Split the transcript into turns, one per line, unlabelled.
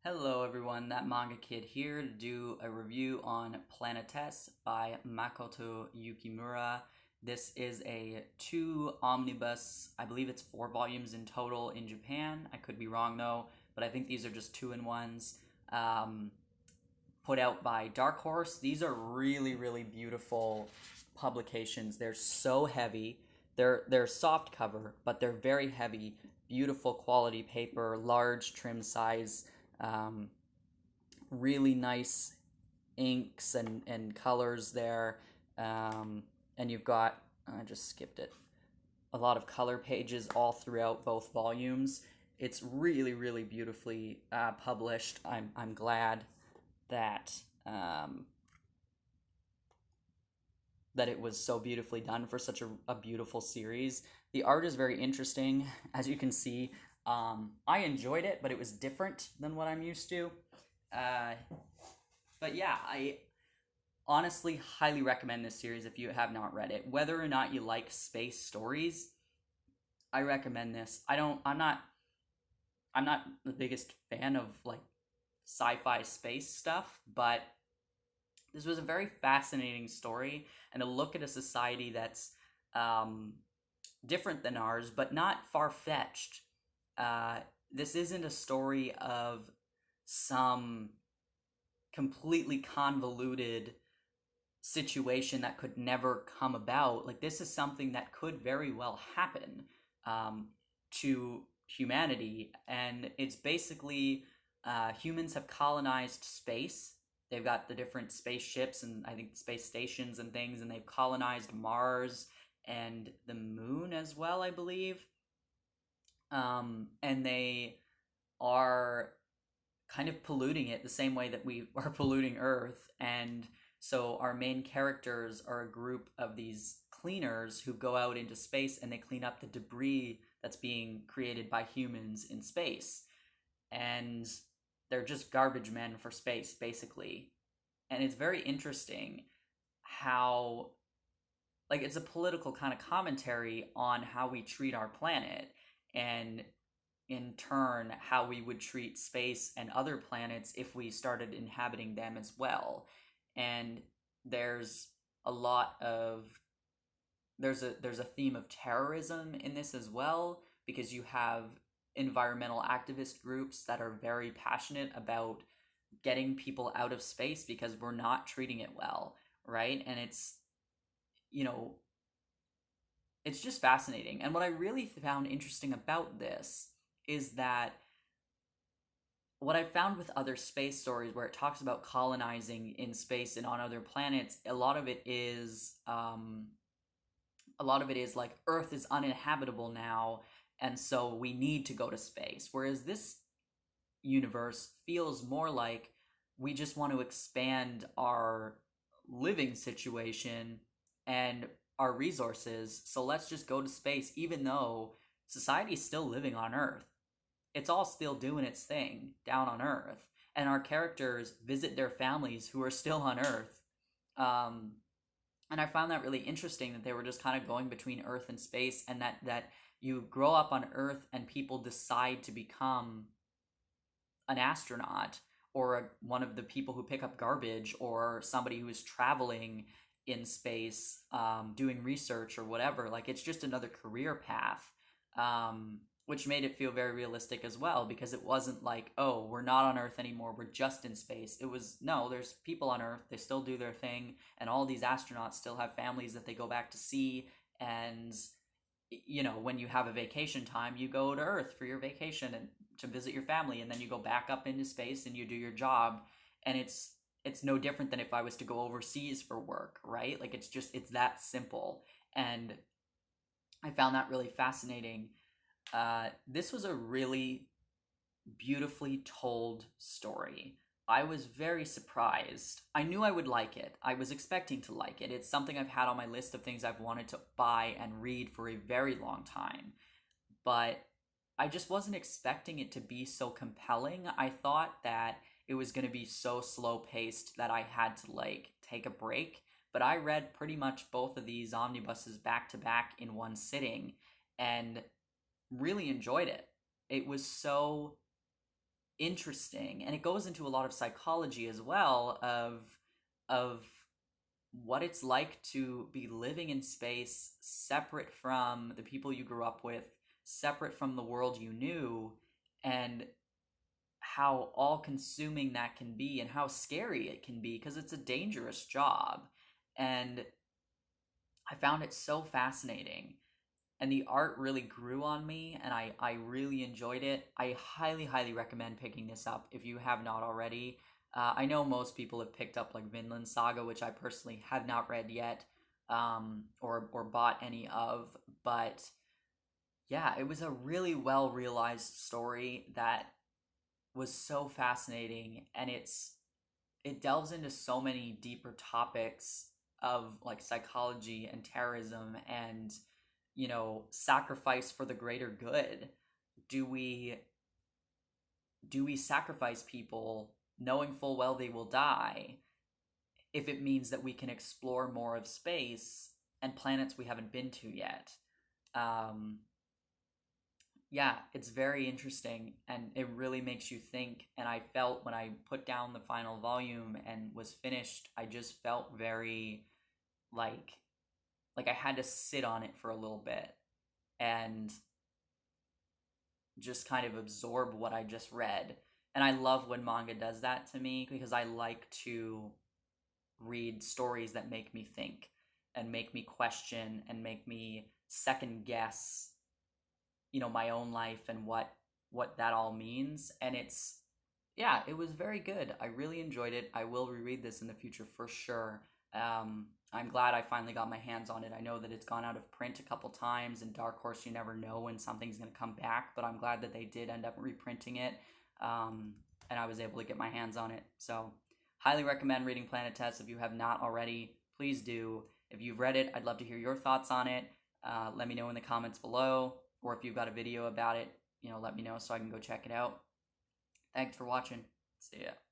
Hello everyone, that manga kid here to do a review on Planetess by Makoto Yukimura. This is a two omnibus, I believe it's 4 volumes in total in Japan. I could be wrong though, but I think these are just 2-in-1s. Put out by Dark Horse. These are really beautiful publications. They're so heavy. They're soft cover, but they're very heavy. Beautiful quality paper, large trim size, um, really nice inks and colors there. And you've got, I just skipped it, a lot of color pages all throughout both volumes. It's really beautifully published. I'm glad that um, that it was so beautifully done for such a beautiful series. The art is very interesting, as you can see. I enjoyed it, but it was different than what I'm used to. Uh, but yeah, I honestly highly recommend this series if you have not read it. Whether or not you like space stories, I recommend this. I'm not the biggest fan of like sci-fi space stuff, but this was a very fascinating story and a look at a society that's um, different than ours, but not far fetched. Uh, this isn't a story of some completely convoluted situation that could never come about. Like, this is something that could very well happen um, to humanity, and it's basically humans have colonized space. They've got the different spaceships and I think space stations and things, and they've colonized Mars and the moon as well, I believe. And they are kind of polluting it the same way that we are polluting Earth. And so our main characters are a group of these cleaners who go out into space and they clean up the debris that's being created by humans in space. And they're just garbage men for space, basically. And it's very interesting how, like, it's a political kind of commentary on how we treat our planet, and in turn, how we would treat space and other planets if we started inhabiting them as well. And there's a lot of there's a theme of terrorism in this as well, because you have environmental activist groups that are very passionate about getting people out of space because we're not treating it well, right? And you know, it's just fascinating. And what I really found interesting about this is that what I found with other space stories where it talks about colonizing in space and on other planets, a lot of it is like Earth is uninhabitable now, and so we need to go to space. Whereas this universe feels more like we just want to expand our living situation and our resources, so let's just go to space, even though society's still living on Earth. It's all still doing its thing down on Earth, and our characters visit their families who are still on Earth. Um, and I found that really interesting that they were just kind of going between Earth and space, and that you grow up on Earth and people decide to become an astronaut or one of the people who pick up garbage or somebody who is traveling in space, doing research or whatever. Like, it's just another career path, which made it feel very realistic as well, because it wasn't like, oh, we're not on Earth anymore, we're just in space. It was, no, there's people on Earth, they still do their thing, and all these astronauts still have families that they go back to see. And when you have a vacation time, you go to Earth for your vacation and to visit your family, and then you go back up into space and you do your job. And it's no different than if I was to go overseas for work, right? Like, it's that simple. And I found that really fascinating. This was a really beautifully told story. I was very surprised. I knew I would like it. I was expecting to like it. It's something I've had on my list of things I've wanted to buy and read for a very long time. But I just wasn't expecting it to be so compelling. I thought that it was going to be so slow paced that I had to like take a break. But I read pretty much both of these omnibuses back to back in one sitting and really enjoyed it. It was so interesting, and it goes into a lot of psychology as well of what it's like to be living in space separate from the people you grew up with, separate from the world you knew, and how all consuming that can be and how scary it can be because it's a dangerous job. And I found it so fascinating. And the art really grew on me, and I really enjoyed it. I highly, highly recommend picking this up if you have not already. I know most people have picked up like Vinland Saga, which I personally have not read yet, or bought any of. But yeah, it was a really well realized story that was so fascinating, and it delves into so many deeper topics of like psychology and terrorism and sacrifice for the greater good. Do we do we sacrifice people knowing full well they will die if it means that we can explore more of space and planets we haven't been to yet? um yeah, it's very interesting and it really makes you think. And I felt when I put down the final volume and was finished, I just felt very like I had to sit on it for a little bit and just kind of absorb what I just read. And I love when manga does that to me because I like to read stories that make me think and make me question and make me second guess, my own life and what that all means. And yeah, it was very good. I really enjoyed it. I will reread this in the future for sure. I'm glad I finally got my hands on it. I know that it's gone out of print a couple times, and Dark Horse, you never know when something's going to come back, but I'm glad that they did end up reprinting it, and I was able to get my hands on it. So, highly recommend reading Planet Test if you have not already. Please do. If you've read it, I'd love to hear your thoughts on it. Let me know in the comments below, or if you've got a video about it, let me know so I can go check it out. Thanks for watching. See ya.